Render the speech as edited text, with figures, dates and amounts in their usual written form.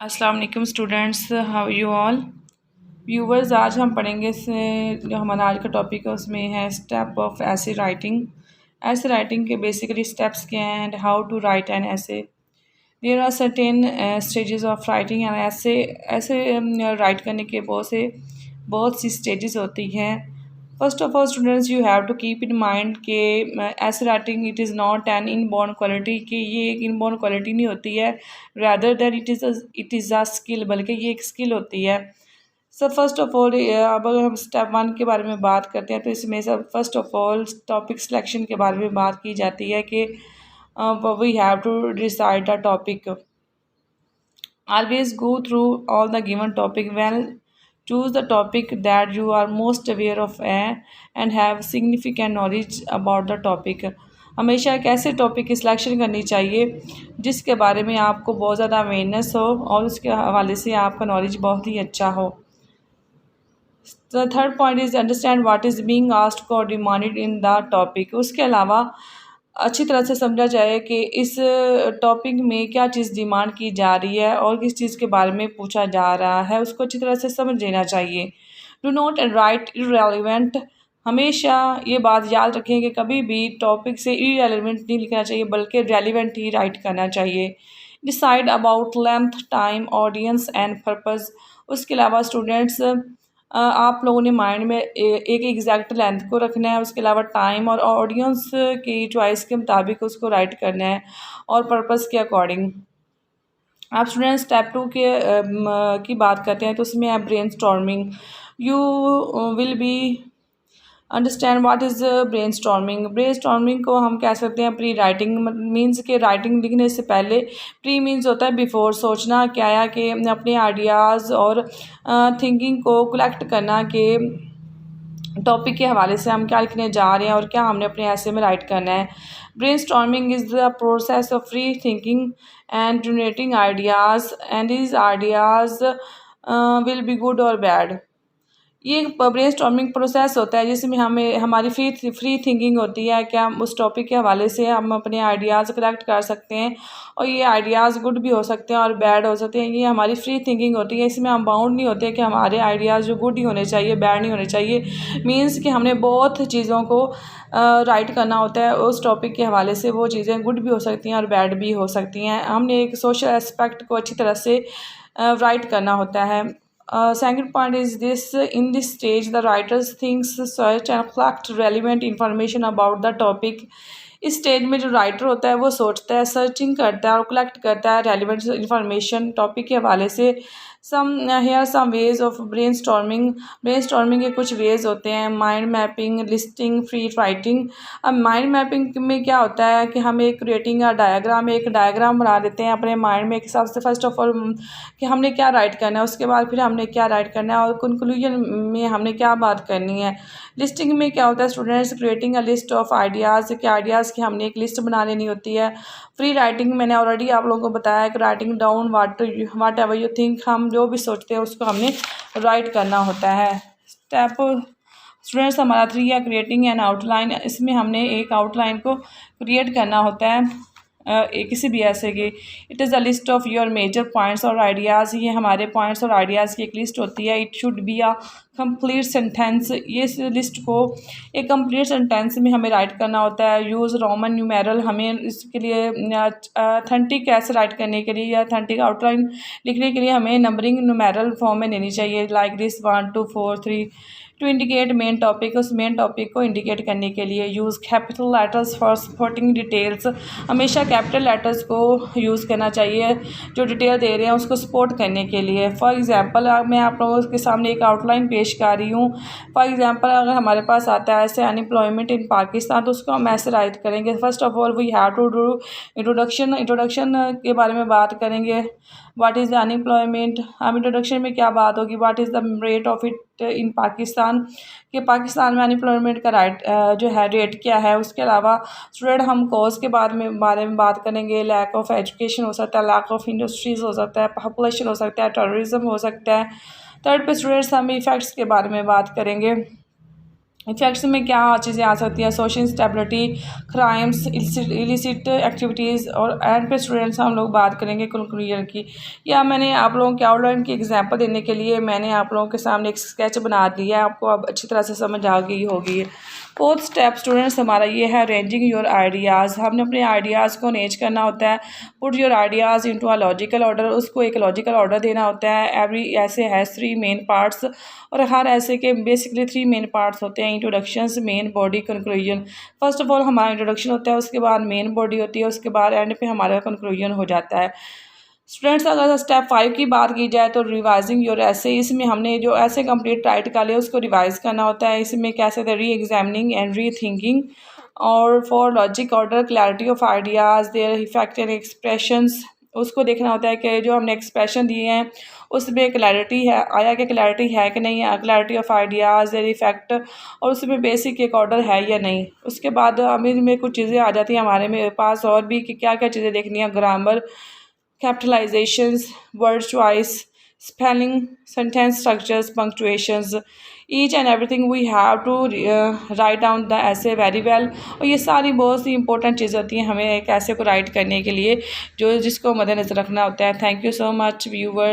अस्सलाम वालेकुम students, how you all viewers. आज हम पढ़ेंगे जो हमारा आज का टॉपिक है उसमें है step of essay writing. Essay writing के बेसिकली स्टेप्स क्या हैं and how to write an essay. There are certain stages of writing and essay write करने के बहुत सी स्टेजेस होती हैं। First of all students, you have to keep in mind के essay writing it is not an inborn quality, कि ये एक इनबॉर्न क्वालिटी नहीं होती है, rather than it is a skill, बल्कि ये एक स्किल होती है। सर फर्स्ट ऑफ ऑल अब अगर हम स्टेप वन के बारे में बात करते हैं तो इसमें सब first of all topic selection के बारे में बात की जाती है कि we have to decide the topic. Always go through all the given topic well. Choose the topic that you are most aware of and have significant knowledge about the topic. हमेशा एक ऐसे टॉपिक की selection करनी चाहिए जिसके बारे में आपको बहुत ज़्यादा अवेयरनेस हो और उसके हवाले से आपका नॉलेज बहुत ही अच्छा हो। The third point is understand what is being asked और डिमांडेड इन द टॉपिक। उसके अलावा अच्छी तरह से समझा जाए कि इस टॉपिक में क्या चीज़ डिमांड की जा रही है और किस चीज़ के बारे में पूछा जा रहा है, उसको अच्छी तरह से समझ लेना चाहिए। Do not right irrelevant. हमेशा ये बात याद रखें कि कभी भी टॉपिक से इररेलेवेंट नहीं लिखना चाहिए, बल्कि रेलिवेंट ही राइट करना चाहिए। Decide about length, time, audience and purpose. उसके अलावा स्टूडेंट्स, आप लोगों ने माइंड में एक एग्जैक्ट लेंथ को रखना है, उसके अलावा टाइम और ऑडियंस की चॉइस के मुताबिक उसको राइट करना है और पर्पस के अकॉर्डिंग। आप स्टूडेंट स्टेप टू की बात करते हैं तो उसमें है brain storming. You will be understand what is brain storming. Brain storming को हम कह सकते हैं प्री राइटिंग, मीन्स के राइटिंग लिखने से पहले। प्री मीन्स होता है बिफोर, सोचना क्या है कि अपने आइडियाज़ और थिंकिंग को कलेक्ट करना कि टॉपिक के हवाले से हम क्या लिखने जा रहे हैं और क्या हमने अपने ऐसे में राइट करना है। Brain storming is the process of free thinking and generating ideas and these ideas will be good और बैड। ये एक ब्रेन स्टॉर्मिंग प्रोसेस होता है जिसमें हमें हमारी फ्री थिंकिंग होती है कि हम उस टॉपिक के हवाले से हम अपने आइडियाज़ कलेक्ट कर सकते हैं और ये आइडियाज़ गुड भी हो सकते हैं और बैड हो सकते हैं। ये हमारी फ्री थिंकिंग होती है, इसमें हम बाउंड नहीं होते कि हमारे आइडियाज़ जो गुड ही होने चाहिए, बैड नहीं होने चाहिए। मीन्स कि हमने बहुत चीज़ों को राइट करना होता है उस टॉपिक के हवाले से। वो चीज़ें गुड भी हो सकती हैं और बैड भी हो सकती हैं। हमने एक सोशल एस्पेक्ट को अच्छी तरह से राइट करना होता है। Second point is this: in this stage, the writer thinks, search and collect relevant information about the topic. इस स्टेज में जो राइटर होता है वो सोचता है, सर्चिंग करता है और कलेक्ट करता है रेलिवेंट इंफॉर्मेशन टॉपिक के हवाले से। Some ways of brainstorming के कुछ वेज होते हैं। Mind mapping, listing, free writing. अब माइंड मैपिंग में क्या होता है कि हम एक क्रिएटिंग एक डायग्राम बना देते हैं अपने माइंड में, सबसे फर्स्ट ऑफ ऑल कि हमने क्या राइट करना है, उसके बाद फिर हमने क्या राइट करना है और कंक्लूजन में हमने क्या बात करनी है। लिस्टिंग में क्या होता है students, creating a list of ideas के आइडियाज़ की हमने एक लिस्ट बना लेनी होती है। फ्री राइटिंग मैंने ऑलरेडी आप लोगों को बताया है कि writing down whatever you think, हम जो भी सोचते हैं उसको हमने राइट करना होता है। स्टेप स्टूडेंट्स हमारा 3 है क्रिएटिंग एन आउटलाइन। इसमें हमने एक आउटलाइन को क्रिएट करना होता है किसी भी ऐसे के। It is a list of your major points और आइडियाज़। ये हमारे पॉइंट्स और आइडियाज़ की एक लिस्ट होती है। It should be a complete sentence. ये इस लिस्ट को एक कंप्लीट सेंटेंस में हमें राइट करना होता है। Use Roman numeral. हमें इसके लिए अथेंटिक ऐसे राइट करने के लिए या अथेंटिक आउटलाइन लिखने के लिए हमें नंबरिंग न्यूमेरल फॉर्म में लेनी चाहिए, like this 1 2 4 3 to indicate main topic. उस मेन टॉपिक को इंडिकेट करने के लिए use capital letters for supporting details. हमेशा कैपिटल लेटर्स को यूज़ करना चाहिए जो डिटेल दे रहे हैं उसको सपोर्ट करने के लिए। फॉर एग्जांपल मैं आप लोगों के सामने एक आउटलाइन पेश कर रही हूँ। फॉर एग्जांपल अगर हमारे पास आता है ऐसे अनएम्प्लॉयमेंट इन पाकिस्तान, तो उसको हम ऐसे राइट करेंगे। First of all we have to do introduction के बारे में बात करेंगे। What is the unemployment. हम इंट्रोडक्शन में क्या बात होगी, what is the rate of it in Pakistan, कि पाकिस्तान में अनएम्प्लॉयमेंट का जो है रेट क्या है। उसके अलावा स्टूडेंट हम कॉज के बारे में बात करेंगे। लैक ऑफ एजुकेशन हो सकता है, लैक ऑफ इंडस्ट्रीज़ हो सकता है, पॉपुलेशन हो सकता है, टेररिज्म हो सकता है। थर्ड पे स्टूडेंट्स हम इफ़ेक्ट्स के बारे में बात करेंगे। इफेक्ट्स में क्या चीज़ें आ सकती हैं, social instability, crimes, illicit activities, और एंड पे स्टूडेंट्स हम लोग बात करेंगे कंक्लूजन की। या मैंने आप लोगों के आउटलाइन की एग्जांपल देने के लिए मैंने आप लोगों के सामने एक स्केच बना दिया है, आपको अब अच्छी तरह से समझ आ गई होगी। फोर्थ स्टेप स्टूडेंट्स हमारा ये है अरेंजिंग योर आइडियाज़। हमने अपने आइडियाज़ को अरेंज करना होता है। Put your ideas into a logical order, उसको एक लॉजिकल ऑर्डर देना होता है। एवरी ऐसे हैज़ 3 मेन पार्ट्स, और हर ऐसे के बेसिकली 3 मेन पार्ट्स होते हैं। Introductions, main body, conclusion. First of all हमारा इंट्रोडक्शन होता है, उसके बाद मेन बॉडी होती है, उसके बाद एंड पे हमारा कंक्लूजन हो जाता है। स्टूडेंट्स अगर स्टेप 5 की बात की जाए तो रिवाइजिंग योर ऐसे, इसमें हमने जो ऐसे कंप्लीट राइट कर लिया उसको रिवाइज करना होता है। इसमें कैसे थे reexamining and rethinking, और for logic order, clarity of ideas, their effect and expressions, उसको देखना होता है कि जो हमने एक्सप्रेशन दिए हैं उसमें क्लैरिटी है, आया कि क्लैरिटी है कि नहीं है, clarity of ideas, their effect, और उसमें बेसिक एक ऑर्डर है या नहीं। उसके बाद हमें में कुछ चीज़ें आ जाती हैं हमारे में पास और भी कि क्या क्या चीज़ें देखनी है, grammar, capitalizations, word choice, spelling, sentence structures, punctuations, each and everything we have to write down the essay very well। और ये सारी बहुत सी इंपॉर्टेंट चीज़ें होती हैं हमें एक ऐसे को राइट करने के लिए जो जिसको मद्देनज़र रखना होता है। Thank you so much viewer.